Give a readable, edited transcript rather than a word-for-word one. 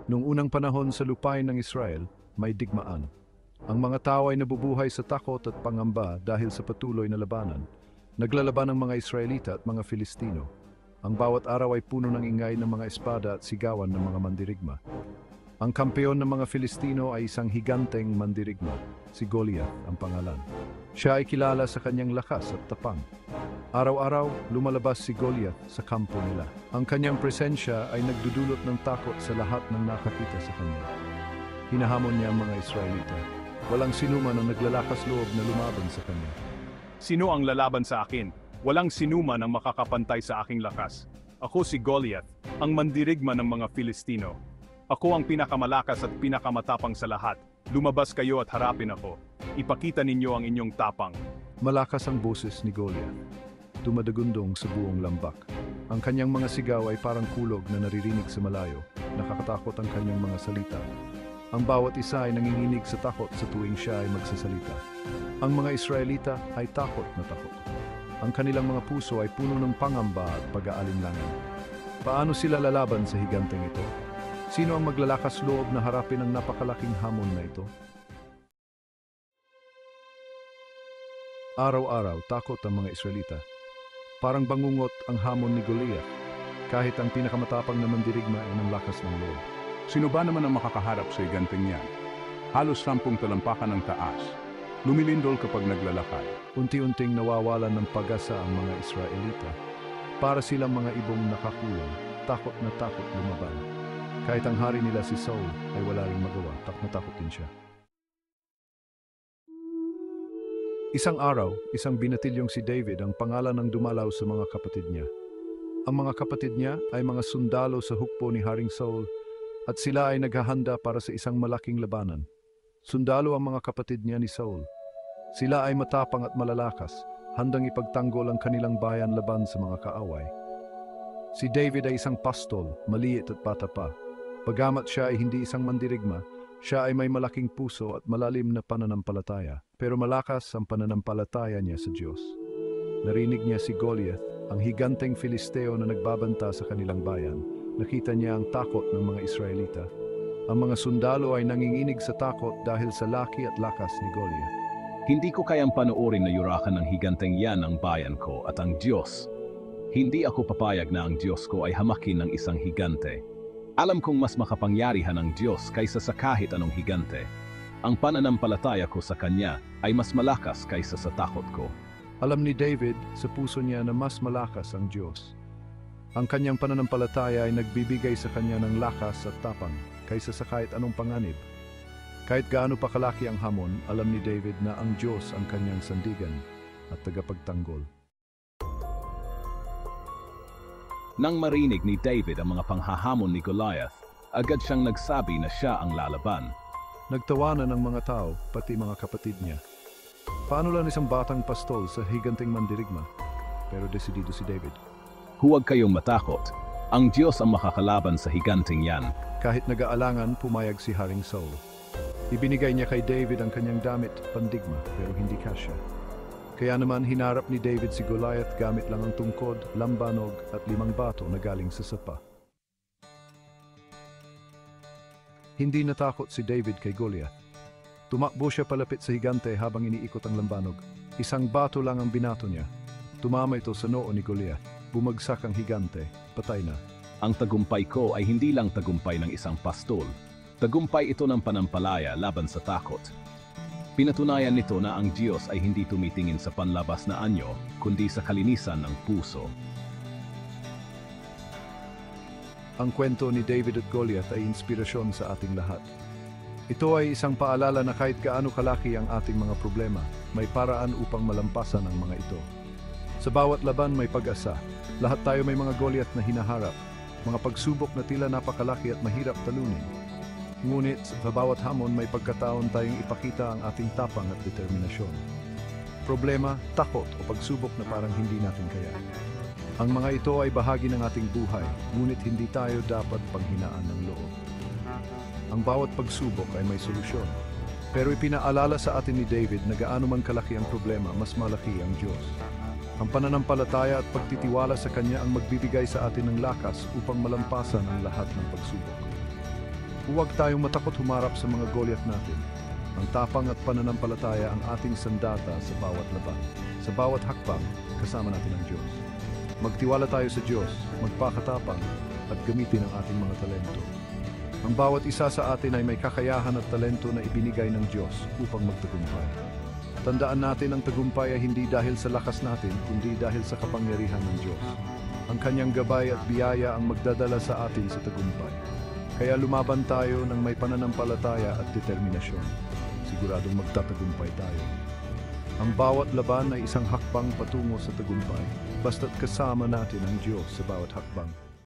Noong unang panahon sa lupain ng Israel, may digmaan. Ang mga tao ay nabubuhay sa takot at pangamba dahil sa patuloy na labanan. Naglalaban ang mga Israelita at mga Filistino. Ang bawat araw ay puno ng ingay ng mga espada at sigawan ng mga mandirigma. Ang kampeon ng mga Filistino ay isang higanteng mandirigma, si Goliath ang pangalan. Siya ay kilala sa kanyang lakas at tapang. Araw-araw, lumalabas si Goliath sa kampo nila. Ang kanyang presensya ay nagdudulot ng takot sa lahat ng nakakita sa kanya. Hinahamon niya ang mga Israelita. Walang sinuman ang naglalakas loob na lumaban sa kanya. Sino ang lalaban sa akin? Walang sinuman ang makakapantay sa aking lakas. Ako si Goliath, ang mandirigma ng mga Filistino. Ako ang pinakamalakas at pinakamatapang sa lahat. Lumabas kayo at harapin ako. Ipakita ninyo ang inyong tapang. Malakas ang boses ni Goliath. Dumadagundong sa buong lambak. Ang kanyang mga sigaw ay parang kulog na naririnig sa malayo. Nakakatakot ang kanyang mga salita. Ang bawat isa ay nanginginig sa takot sa tuwing siya ay magsasalita. Ang mga Israelita ay takot na takot. Ang kanilang mga puso ay puno ng pangamba at pag-aalinlangan. Paano sila lalaban sa higanteng ito? Sino ang maglalakas loob na harapin ang napakalaking hamon na ito? Araw-araw, takot ang mga Israelita. Parang bangungot ang hamon ni Goliath, kahit ang pinakamatapang na mandirigma ay ng lakas ng loob. Sino ba naman ang makakaharap sa higanteng yan? Halos 10 talampakan ng taas. Lumilindol kapag naglalakad. Unti-unting nawawalan ng pag-asa ang mga Israelita. Para silang mga ibong nakakulong, takot na takot lumaban. Kahit ang hari nila si Saul ay wala ring magawa, natakot din siya. Isang araw, isang binatilyong si David ang pangalan ng dumalaw sa mga kapatid niya. Ang mga kapatid niya ay mga sundalo sa hukbo ni Haring Saul at sila ay naghahanda para sa isang malaking labanan. Sundalo ang mga kapatid niya ni Saul. Sila ay matapang at malalakas, handang ipagtanggol ang kanilang bayan laban sa mga kaaway. Si David ay isang pastol, maliit at bata pa. Bagamat siya ay hindi isang mandirigma, siya ay may malaking puso at malalim na pananampalataya. Pero malakas ang pananampalataya niya sa Diyos. Narinig niya si Goliath, ang higanteng Filisteo na nagbabanta sa kanilang bayan. Nakita niya ang takot ng mga Israelita. Ang mga sundalo ay nanginginig sa takot dahil sa laki at lakas ni Goliath. Hindi ko kayang panoorin na yurakan ng higanteng yan ang bayan ko at ang Diyos. Hindi ako papayag na ang Diyos ko ay hamakin ng isang higante. Alam kong mas makapangyarihan ang Diyos kaysa sa kahit anong higante. Ang pananampalataya ko sa Kanya ay mas malakas kaysa sa takot ko. Alam ni David sa puso niya na mas malakas ang Diyos. Ang kanyang pananampalataya ay nagbibigay sa kanya ng lakas at tapang kaysa sa kahit anong panganib. Kahit gaano pa kalaki ang hamon, alam ni David na ang Diyos ang kanyang sandigan at tagapagtanggol. Nang marinig ni David ang mga panghahamon ni Goliath, agad siyang nagsabi na siya ang lalaban. Nagtawanan ng mga tao, pati mga kapatid niya. Paano lang isang batang pastol sa higanteng mandirigma? Pero desidido si David. Huwag kayong matakot. Ang Diyos ang makakalaban sa higanteng yan. Kahit nag-aalangan, pumayag si Haring Saul. Ibinigay niya kay David ang kanyang damit, pandigma, pero hindi kasya. Kaya naman hinarap ni David si Goliath gamit lang ang tungkod, lambanog at 5 bato na galing sa sapa. Hindi natakot si David kay Goliath. Tumakbo siya palapit sa higante habang iniikot ang lambanog. Isang bato lang ang binato niya. Tumama ito sa noo ni Goliath. Bumagsak ang higante. Patay na. Ang tagumpay ko ay hindi lang tagumpay ng isang pastol. Tagumpay ito ng panampalaya laban sa takot. Pinatunayan nito na ang Diyos ay hindi tumitingin sa panlabas na anyo, kundi sa kalinisan ng puso. Ang kwento ni David at Goliath ay inspirasyon sa ating lahat. Ito ay isang paalala na kahit gaano kalaki ang ating mga problema, may paraan upang malampasan ang mga ito. Sa bawat laban may pag-asa. Lahat tayo may mga Goliath na hinaharap, mga pagsubok na tila napakalaki at mahirap talunin. Ngunit sa bawat hamon may pagkataon tayong ipakita ang ating tapang at determinasyon. Problema, takot o pagsubok na parang hindi natin kaya. Ang mga ito ay bahagi ng ating buhay, ngunit hindi tayo dapat panghinaan ng loob. Ang bawat pagsubok ay may solusyon. Pero ipinaalala sa atin ni David na gaano man kalaki ang problema, mas malaki ang Diyos. Ang pananampalataya at pagtitiwala sa Kanya ang magbibigay sa atin ng lakas upang malampasan ang lahat ng pagsubok. Huwag tayong matakot humarap sa mga Goliath natin. Ang tapang at pananampalataya ang ating sandata sa bawat laban. Sa bawat hakbang, kasama natin ang Diyos. Magtiwala tayo sa Diyos, magpakatapang, at gamitin ang ating mga talento. Ang bawat isa sa atin ay may kakayahan at talento na ibinigay ng Diyos upang magtagumpay. Tandaan natin ang tagumpay ay hindi dahil sa lakas natin, kundi dahil sa kapangyarihan ng Diyos. Ang kanyang gabay at biyaya ang magdadala sa atin sa tagumpay. Kaya lumaban tayo ng may pananampalataya at determinasyon. Siguradong magtatagumpay tayo. Ang bawat laban ay isang hakbang patungo sa tagumpay, basta't kasama natin ang Diyos sa bawat hakbang.